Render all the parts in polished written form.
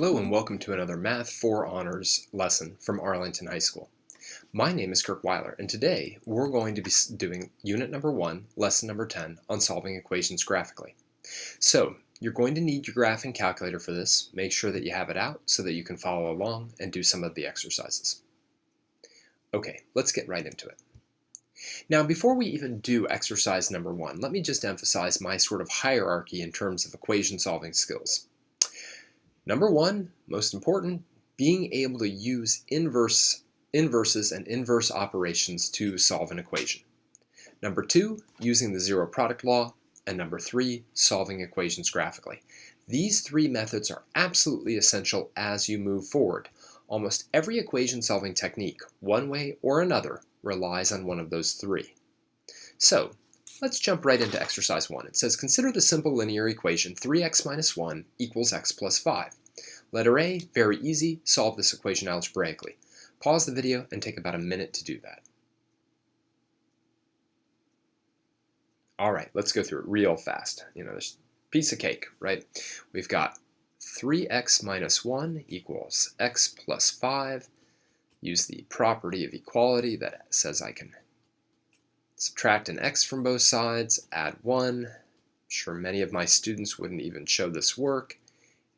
Hello and welcome to another Math 4 Honors lesson from Arlington High School. My name is Kirk Weiler, and today we're going to be doing Unit number 1, Lesson number 10 on solving equations graphically. So, you're going to need your graphing calculator for this. Make sure that you have it out so that you can follow along and do some of the exercises. Okay, let's get right into it. Now, before we even do exercise number 1, let me just emphasize my sort of hierarchy in terms of equation solving skills. Number 1, most important, being able to use inverses and inverse operations to solve an equation. Number 2, using the zero product law. And number 3, solving equations graphically. These three methods are absolutely essential as you move forward. Almost every equation solving technique, one way or another, relies on one of those three. So, let's jump right into exercise 1. It says, consider the simple linear equation 3x minus 1 equals x plus 5. Letter A, very easy, solve this equation algebraically. Pause the video and take about a minute to do that. Alright, let's go through it real fast. This piece of cake, right? We've got 3x minus 1 equals x plus 5. Use the property of equality that says I can subtract an x from both sides, add 1. I'm sure many of my students wouldn't even show this work.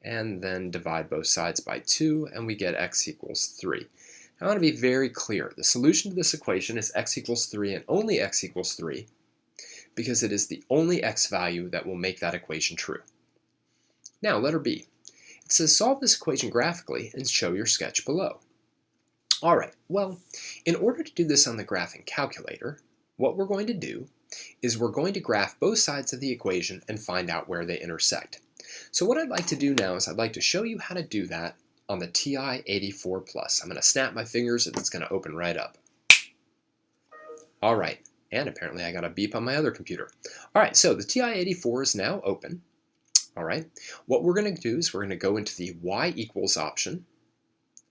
And then divide both sides by 2, and we get x equals 3. Now, I want to be very clear. The solution to this equation is x equals 3 and only x equals 3 because it is the only x value that will make that equation true. Now, letter B. It says solve this equation graphically and show your sketch below. Alright, well, in order to do this on the graphing calculator, what we're going to do is we're going to graph both sides of the equation and find out where they intersect. So what I'd like to do now is I'd like to show you how to do that on the TI-84 Plus. I'm going to snap my fingers and it's going to open right up. Alright, and apparently I got a beep on my other computer. Alright, so the TI-84 is now open. Alright, what we're going to do is we're going to go into the y equals option.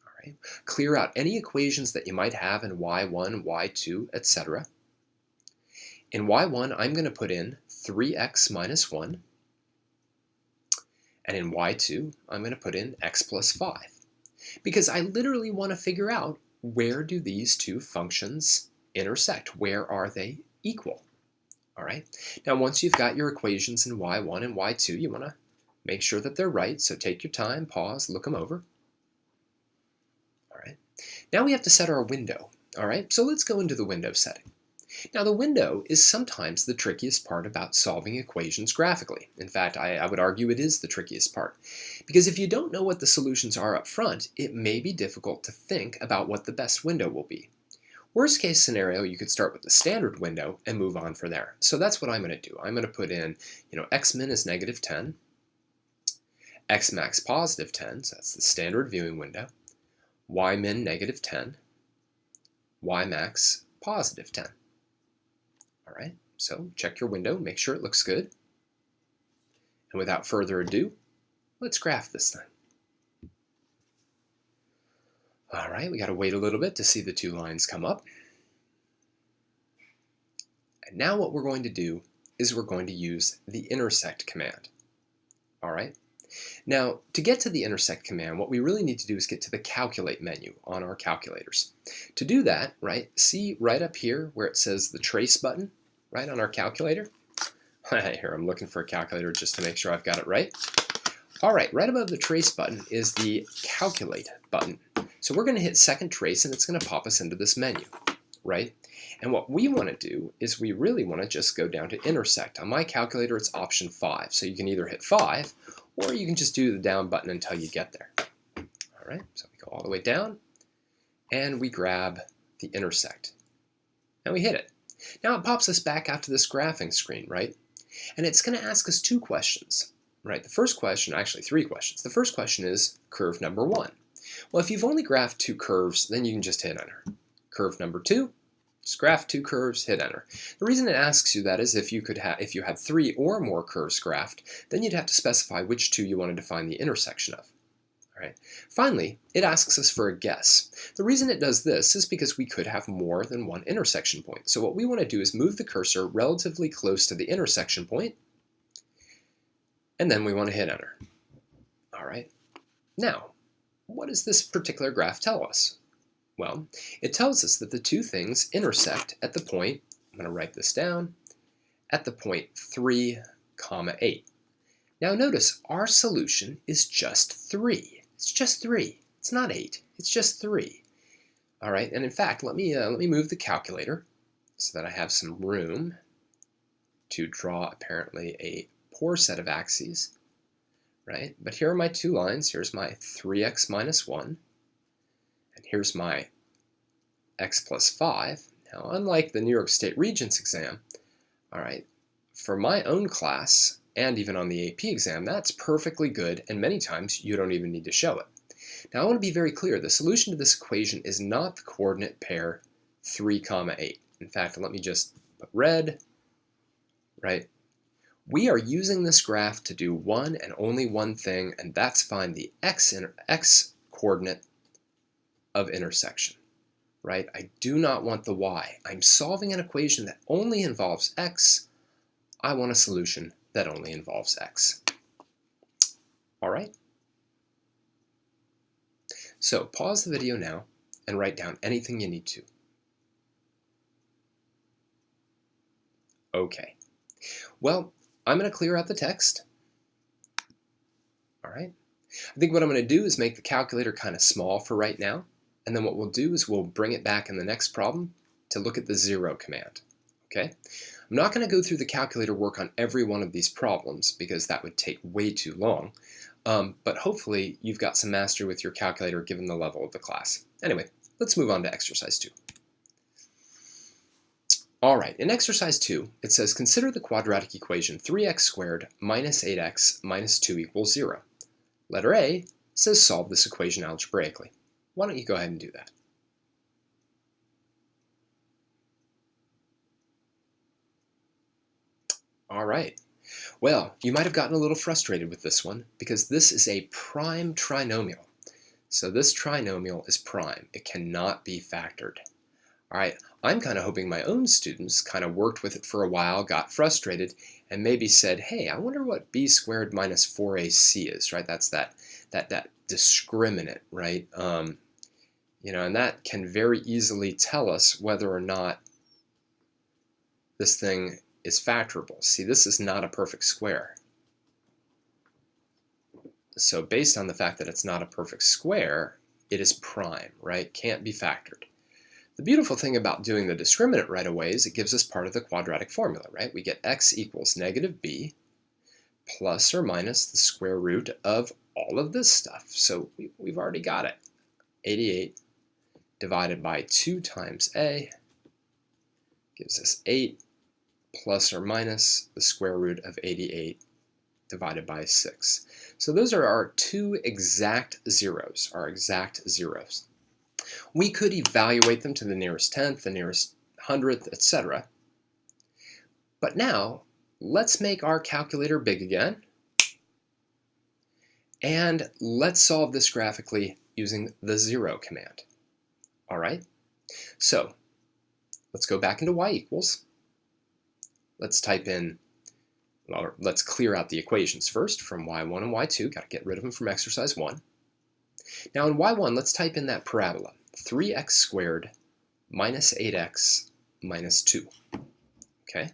Alright, clear out any equations that you might have in y1, y2, etc. In y1, I'm going to put in 3x minus 1. And in y2, I'm going to put in x plus 5. Because I literally want to figure out where do these two functions intersect? Where are they equal? All right. Now, once you've got your equations in y1 and y2, you want to make sure that they're right. So take your time, pause, look them over. All right. Now we have to set our window. All right. So let's go into the window setting. Now, the window is sometimes the trickiest part about solving equations graphically. In fact, I would argue it is the trickiest part. Because if you don't know what the solutions are up front, it may be difficult to think about what the best window will be. Worst case scenario, you could start with the standard window and move on from there. So that's what I'm going to do. I'm going to put in, x min is negative 10, x max positive 10, so that's the standard viewing window, y min negative 10, y max positive 10. All right, so check your window, make sure it looks good. And without further ado, let's graph this thing. All right, we got to wait a little bit to see the two lines come up. And now what we're going to do is we're going to use the intersect command. All right, now to get to the intersect command, what we really need to do is get to the calculate menu on our calculators. To do that, right, see right up here where it says the trace button, right on our calculator. Here, I'm looking for a calculator just to make sure I've got it right. All right, right above the trace button is the calculate button. So we're going to hit second trace and it's going to pop us into this menu, right? And what we want to do is we really want to just go down to intersect. On my calculator, it's option 5. So you can either hit 5 or you can just do the down button until you get there. All right, so we go all the way down and we grab the intersect and we hit it. Now it pops us back out to this graphing screen, right? And it's going to ask us two questions, right? The first question, actually 3 questions. The first question is curve number 1. Well, if you've only graphed 2 curves, then you can just hit enter. Curve number 2, just graph 2 curves, hit enter. The reason it asks you that is if you had 3 or more curves graphed, then you'd have to specify which 2 you wanted to find the intersection of. Right. Finally, it asks us for a guess. The reason it does this is because we could have more than one intersection point. So what we want to do is move the cursor relatively close to the intersection point, and then we want to hit enter. All right. Now, what does this particular graph tell us? Well, it tells us that the two things intersect at the point, I'm going to write this down, at the point 3, 8. Now notice our solution is just 3. It's just 3. It's not 8. It's just 3. All right, and in fact, let me move the calculator so that I have some room to draw apparently a poor set of axes, right? But here are my two lines. Here's my 3x minus 1, and here's my x plus 5. Now, unlike the New York State Regents exam, all right, for my own class, and even on the AP exam, that's perfectly good, and many times you don't even need to show it. Now I want to be very clear, the solution to this equation is not the coordinate pair 3, 8. In fact, let me just put red, right? We are using this graph to do one and only one thing, and that's find the x coordinate of intersection, right? I do not want the y. I'm solving an equation that only involves x. I want a solution that only involves x. All right? So pause the video now and write down anything you need to. Okay. Well, I'm going to clear out the text. All right. I think what I'm going to do is make the calculator kind of small for right now. And then what we'll do is we'll bring it back in the next problem to look at the zero command. Okay. I'm not going to go through the calculator work on every one of these problems because that would take way too long. But hopefully you've got some mastery with your calculator given the level of the class. Anyway, let's move on to exercise 2. All right, in exercise 2, it says consider the quadratic equation 3x squared minus 8x minus 2 equals 0. Letter A says solve this equation algebraically. Why don't you go ahead and do that? All right. Well, you might have gotten a little frustrated with this one because this is a prime trinomial. So this trinomial is prime. It cannot be factored. All right, I'm kind of hoping my own students kind of worked with it for a while, got frustrated, and maybe said, hey, I wonder what b squared minus 4ac is, right? That's that discriminant, right? You know, and that can very easily tell us whether or not this thing is factorable. See, this is not a perfect square. So based on the fact that it's not a perfect square, it is prime, right? Can't be factored. The beautiful thing about doing the discriminant right away is it gives us part of the quadratic formula, right? We get x equals negative b plus or minus the square root of all of this stuff. So we've already got it. 88 divided by 2 times a gives us 8 plus or minus the square root of 88 divided by 6. So those are our two exact zeros, our exact zeros. We could evaluate them to the nearest tenth, the nearest hundredth, etc. But now, let's make our calculator big again. And let's solve this graphically using the zero command. All right? So, let's go back into y equals. Let's type in, well, let's clear out the equations first from y1 and y2. Got to get rid of them from exercise 1. Now in y1, let's type in that parabola, 3x squared minus 8x minus 2. Okay?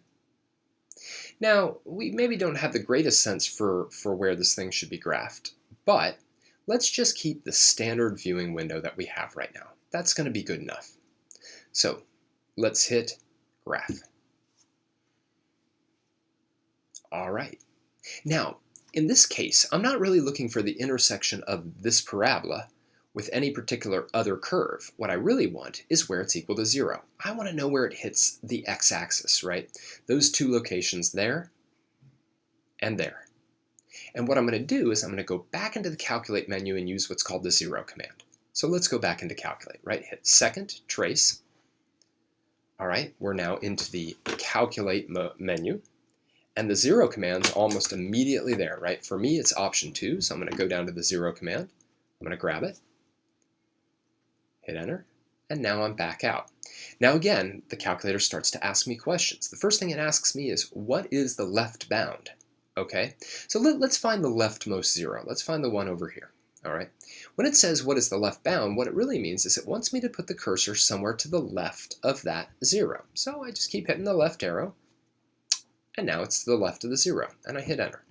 Now, we maybe don't have the greatest sense for where this thing should be graphed, but let's just keep the standard viewing window that we have right now. That's going to be good enough. So let's hit graph. All right. Now, in this case, I'm not really looking for the intersection of this parabola with any particular other curve. What I really want is where it's equal to 0. I want to know where it hits the x-axis, right? Those two locations there and there. And what I'm going to do is I'm going to go back into the calculate menu and use what's called the zero command. So let's go back into calculate, right? Hit second, trace. All right, we're now into the calculate menu. And the zero command's almost immediately there, right? For me, it's option 2, so I'm going to go down to the zero command. I'm going to grab it, hit enter, and now I'm back out. Now again, the calculator starts to ask me questions. The first thing it asks me is, what is the left bound? Okay, so let's find the leftmost zero. Let's find the one over here. All right. When it says what is the left bound, what it really means is it wants me to put the cursor somewhere to the left of that 0. So I just keep hitting the left arrow, and now it's to the left of the 0, and I hit enter.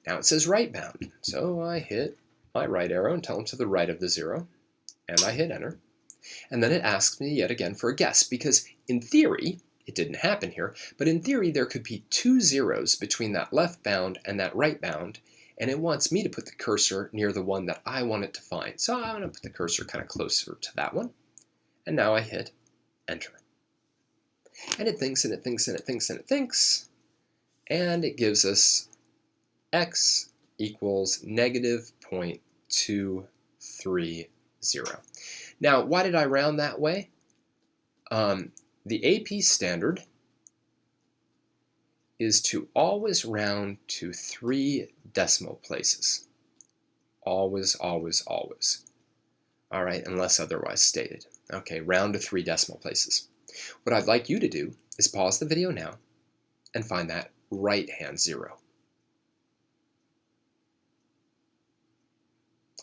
Now it says right bound, so I hit my right arrow and tell them to the right of the 0, and I hit enter. And then it asks me yet again for a guess, because in theory, it didn't happen here, but in theory there could be 2 zeros between that left bound and that right bound, and it wants me to put the cursor near the one that I want it to find. So I'm going to put the cursor kind of closer to that one, and now I hit enter. And it thinks, and it thinks, and it thinks, and it thinks, and it gives us x equals negative 0.230. Now, why did I round that way? The AP standard is to always round to 3 decimal places. Always, always, always. All right, unless otherwise stated. Okay, round to 3 decimal places. What I'd like you to do is pause the video now and find that right-hand 0.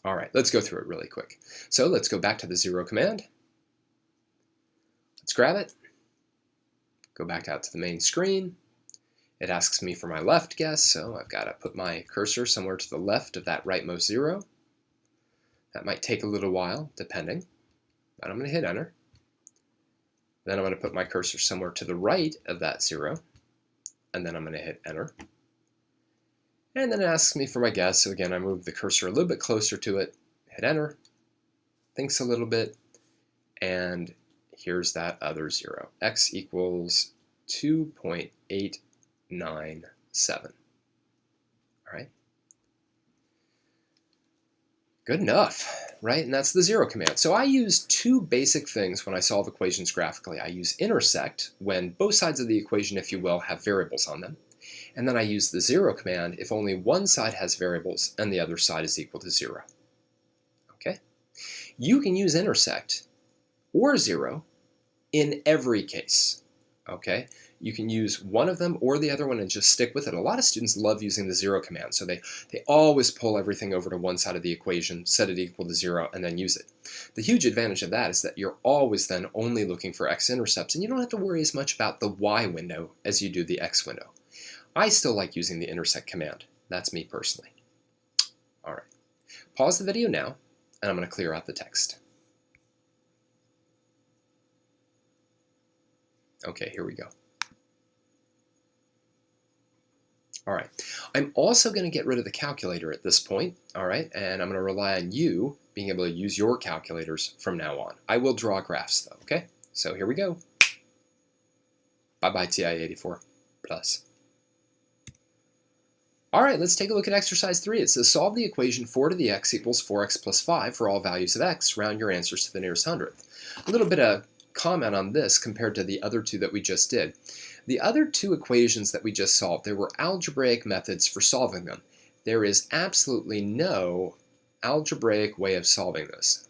All right, let's go through it really quick. So let's go back to the 0 command. Let's grab it, go back out to the main screen. It asks me for my left guess, so I've got to put my cursor somewhere to the left of that rightmost 0. That might take a little while, depending, but I'm going to hit enter. Then I'm going to put my cursor somewhere to the right of that 0, and then I'm going to hit enter. And then it asks me for my guess, so again I move the cursor a little bit closer to it, hit enter, thinks a little bit, and here's that other 0. X equals 2.897. All right. Good enough, right? And that's the 0 command. So I use 2 basic things when I solve equations graphically. I use intersect when both sides of the equation, if you will, have variables on them. And then I use the 0 command if only one side has variables and the other side is equal to 0. Okay? You can use intersect or 0 in every case. Okay? You can use one of them or the other one and just stick with it. A lot of students love using the 0 command, so they always pull everything over to one side of the equation, set it equal to 0, and then use it. The huge advantage of that is that you're always then only looking for x-intercepts, and you don't have to worry as much about the y window as you do the x window. I still like using the intersect command. That's me personally. All right. Pause the video now, and I'm going to clear out the text. Okay, here we go. All right, I'm also going to get rid of the calculator at this point, all right, and I'm going to rely on you being able to use your calculators from now on. I will draw graphs though, okay? So here we go. Bye-bye TI-84 plus. All right, let's take a look at exercise 3. It says solve the equation 4 to the x equals 4x plus 5 for all values of x. Round your answers to the nearest hundredth. A little bit of comment on this compared to the other 2 that we just did. The other 2 equations that we just solved, there were algebraic methods for solving them. There is absolutely no algebraic way of solving this.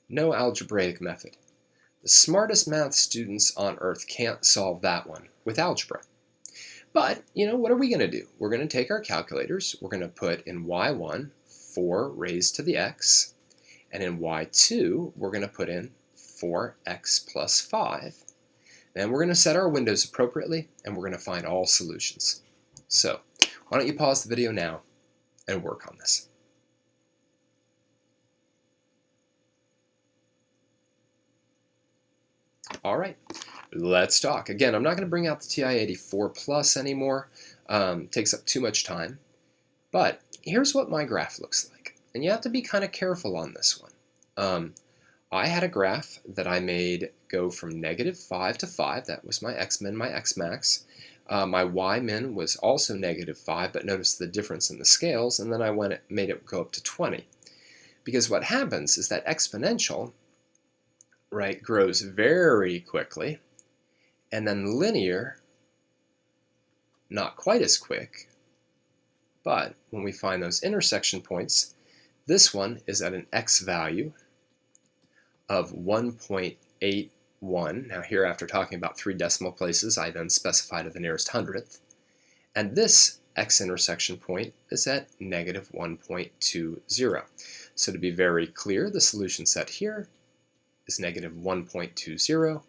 No algebraic method. The smartest math students on earth can't solve that one with algebra. But, you know, what are we going to do? We're going to take our calculators, we're going to put in y1, 4 raised to the x, and in y2, we're going to put in 4x plus 5. Then we're going to set our windows appropriately, and we're going to find all solutions. So, why don't you pause the video now and work on this. All right, let's talk. Again, I'm not going to bring out the TI-84 Plus anymore. Takes up too much time. But here's what my graph looks like. And you have to be kind of careful on this one. I had a graph that I made go from -5 to 5. That was my x-min, my x-max. My y-min was also -5, but notice the difference in the scales, and then I made it go up to 20. Because what happens is that exponential, right, grows very quickly, and then linear, not quite as quick. But when we find those intersection points, this one is at an x value of 1.81. Now here, after talking about 3 decimal places, I then specify to the nearest hundredth. And this x intersection point is at negative 1.20. So to be very clear, the solution set here is negative 1.20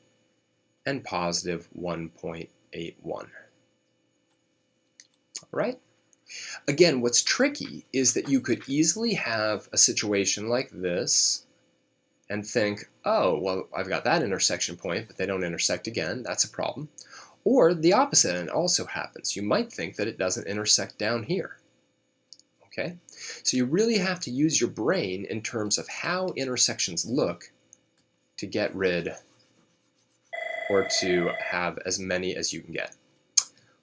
and positive 1.81. All right? Again, what's tricky is that you could easily have a situation like this and think, oh, well, I've got that intersection point, but they don't intersect again. That's a problem. Or the opposite end also happens. You might think that it doesn't intersect down here. Okay? So you really have to use your brain in terms of how intersections look to get rid or to have as many as you can get.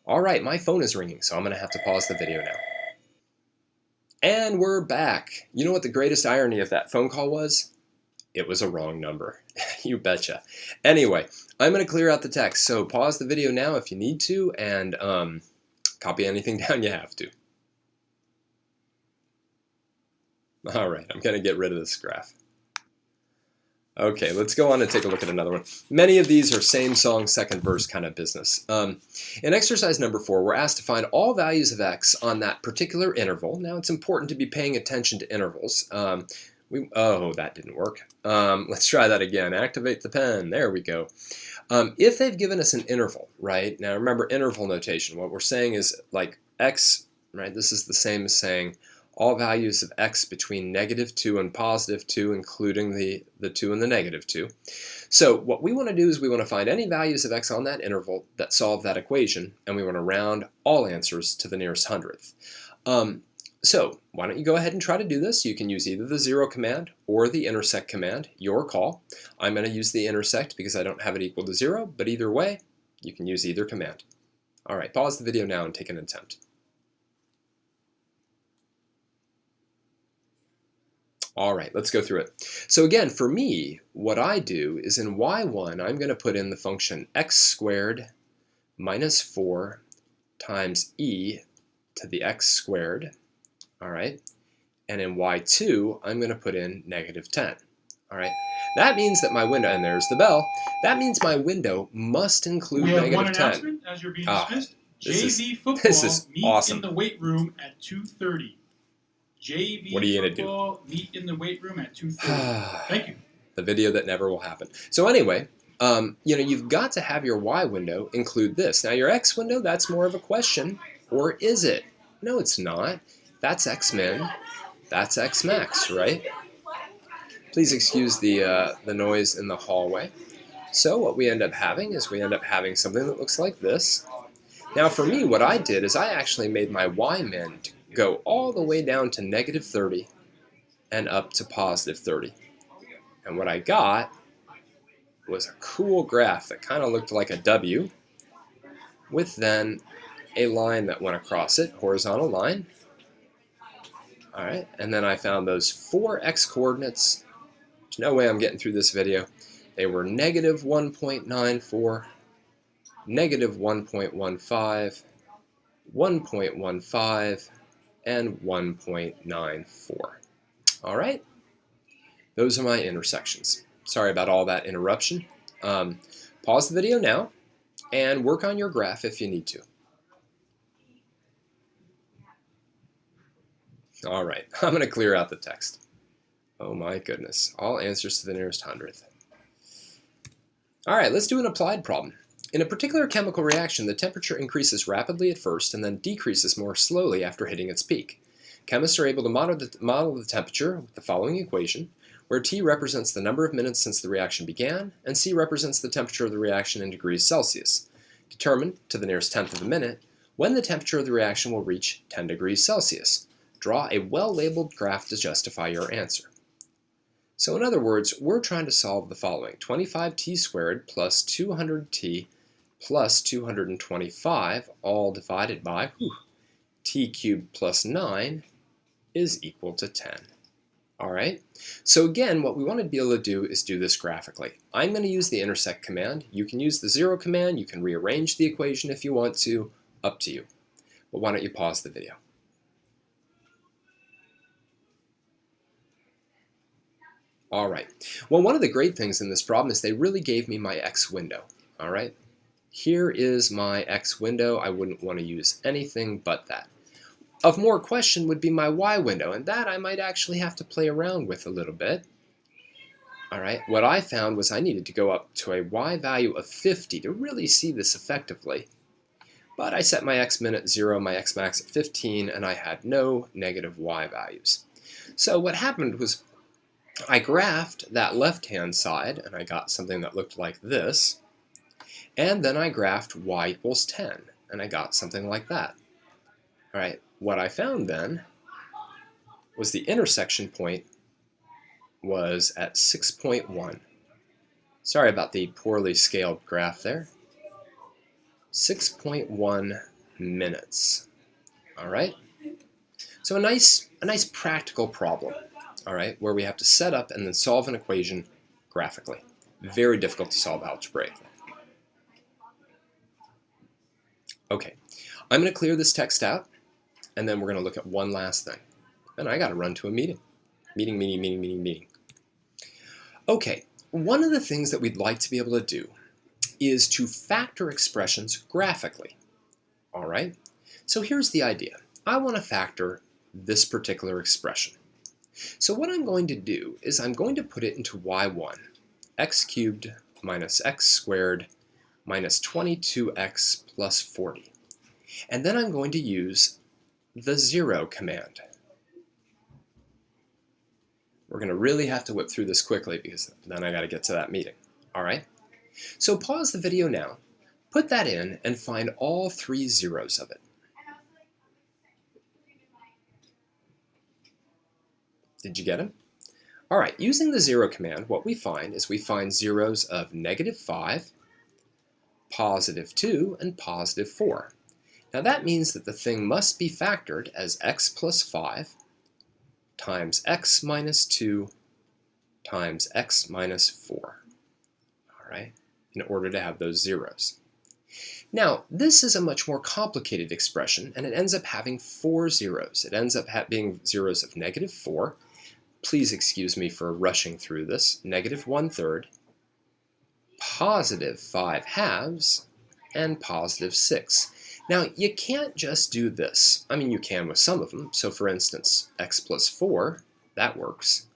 All right, my phone is ringing, so I'm going to have to pause the video now. And we're back. You know what the greatest irony of that phone call was? It was a wrong number. You betcha. Anyway, I'm going to clear out the text, so pause the video now if you need to, and copy anything down you have to. All right, I'm going to get rid of this graph. Okay, let's go on and take a look at another one. Many of these are same song, second verse kind of business. In exercise number 4, we're asked to find all values of x on that particular interval. Now, it's important to be paying attention to intervals. Oh, that didn't work. Let's try that again. Activate the pen. There we go. If they've given us an interval, right? Now, remember interval notation. What we're saying is like x, right? This is the same as saying all values of x between negative 2 and positive 2, including the 2 and the negative 2. So what we want to do is we want to find any values of x on that interval that solve that equation, and we want to round all answers to the nearest hundredth. So why don't you go ahead and try to do this? You can use either the zero command or the intersect command, your call. I'm going to use the intersect because I don't have it equal to 0, but either way, you can use either command. All right, pause the video now and take an attempt. All right, let's go through it. So again, for me, what I do is in y1, I'm going to put in the function x squared minus 4 times e to the x squared. All right, and in y2, I'm going to put in negative 10. All right, that means that my window, and there's the bell, that means my window must include negative 10. We have one announcement as you're being dismissed. JV football meet awesome. in the weight room at 2:30. JV what are you gonna football do? Meet in the weight room at 2:30. Thank you. The video that never will happen. So anyway, you know, you've got to have your y window include this. Now your x window, that's more of a question, or is it? No, it's not. That's x min, that's x max, right? Please excuse the noise in the hallway. So what we end up having is we end up having something that looks like this. Now for me, what I did is I actually made my y min to go all the way down to negative 30 and up to positive 30. And what I got was a cool graph that kind of looked like a W with then a line that went across it, horizontal line. All right, and then I found those 4 x coordinates. There's no way I'm getting through this video. They were negative 1.94, negative 1.15, 1.15, and 1.94. All right, those are my intersections. Sorry about all that interruption. Pause the video now and work on your graph if you need to. All right, I'm going to clear out the text. Oh my goodness, all answers to the nearest hundredth. All right, let's do an applied problem. In a particular chemical reaction, the temperature increases rapidly at first and then decreases more slowly after hitting its peak. Chemists are able to model the temperature with the following equation, where T represents the number of minutes since the reaction began, and C represents the temperature of the reaction in degrees Celsius. Determine, to the nearest tenth of a minute, when the temperature of the reaction will reach 10 degrees Celsius. Draw a well-labeled graph to justify your answer. So in other words, we're trying to solve the following. 25t squared plus 200t plus 225, all divided by t cubed plus 9 is equal to 10. All right, so again, what we want to be able to do is do this graphically. I'm going to use the intersect command. You can use the zero command. You can rearrange the equation if you want to, up to you. But why don't you pause the video? All right, well, one of the great things in this problem is they really gave me my x window, all right? Here is my X window. I wouldn't want to use anything but that. Of more question would be my Y window, and that I might actually have to play around with a little bit. Alright, what I found was I needed to go up to a Y value of 50 to really see this effectively. But I set my X min at 0, my X max at 15, and I had no negative Y values. So what happened was I graphed that left-hand side, and I got something that looked like this. And then I graphed Y equals 10, and I got something like that. Alright, what I found then was the intersection point was at 6.1. Sorry about the poorly scaled graph there. 6.1 minutes. Alright? So a nice practical problem, alright, where we have to set up and then solve an equation graphically. Very difficult to solve algebraically. Okay, I'm going to clear this text out, and then we're going to look at one last thing. And I got to run to a meeting. Meeting. Okay, one of the things that we'd like to be able to do is to factor expressions graphically. All right, so here's the idea. I want to factor this particular expression. So what I'm going to do is I'm going to put it into y1, x cubed minus x squared minus 22x plus 40. And then I'm going to use the 0 command. We're going to really have to whip through this quickly because then I got to get to that meeting. All right? So pause the video now, put that in, and find all 3 zeros of it. Did you get them? All right, using the 0 command, what we find is we find zeros of -5, +2, and +4. Now that means that the thing must be factored as x plus 5 times x minus 2 times x minus 4, all right, in order to have those zeros. Now, this is a much more complicated expression, and it ends up having 4 zeros. It ends up being zeros of -4. Please excuse me for rushing through this. -1/3, +5/2, and +6. Now, you can't just do this. I mean, you can with some of them. So, for instance, x plus 4, that works.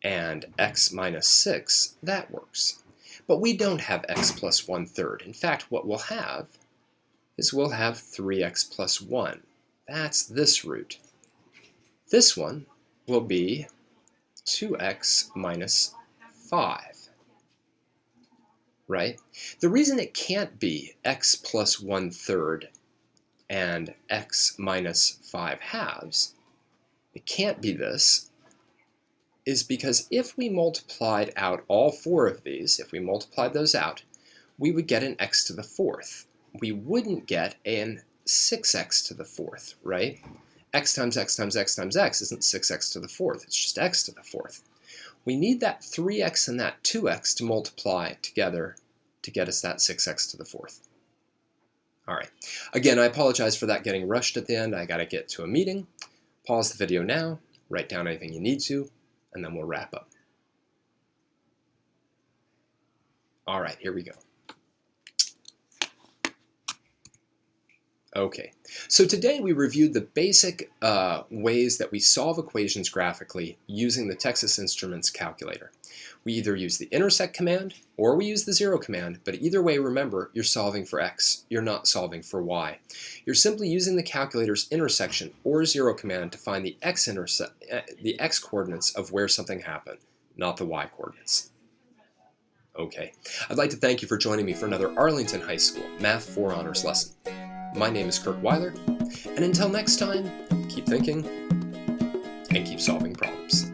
And x minus 6, that works. But we don't have x plus 1/3. In fact, what we'll have is we'll have 3x plus 1. That's this root. This one will be 2x minus 5. Right? The reason it can't be x plus 1/3 and x minus 5/2, it can't be this, is because if we multiplied out all 4 of these, if we multiplied those out, we would get an x to the 4th. We wouldn't get an 6x to the 4th, right? X times x times x times x isn't 6x to the 4th, it's just x to the 4th. We need that 3x and that 2x to multiply together to get us that 6x to the 4th. All right. Again, I apologize for that getting rushed at the end. I got to get to a meeting. Pause the video now, write down anything you need to, and then we'll wrap up. All right, here we go. Okay, so today we reviewed the basic ways that we solve equations graphically using the Texas Instruments calculator. We either use the intersect command or we use the 0 command, but either way, remember, you're solving for x, you're not solving for y. You're simply using the calculator's intersection or 0 command to find the x coordinates of where something happened, not the y coordinates. Okay, I'd like to thank you for joining me for another Arlington High School Math 4 Honors lesson. My name is Kirk Weiler, and until next time, keep thinking and keep solving problems.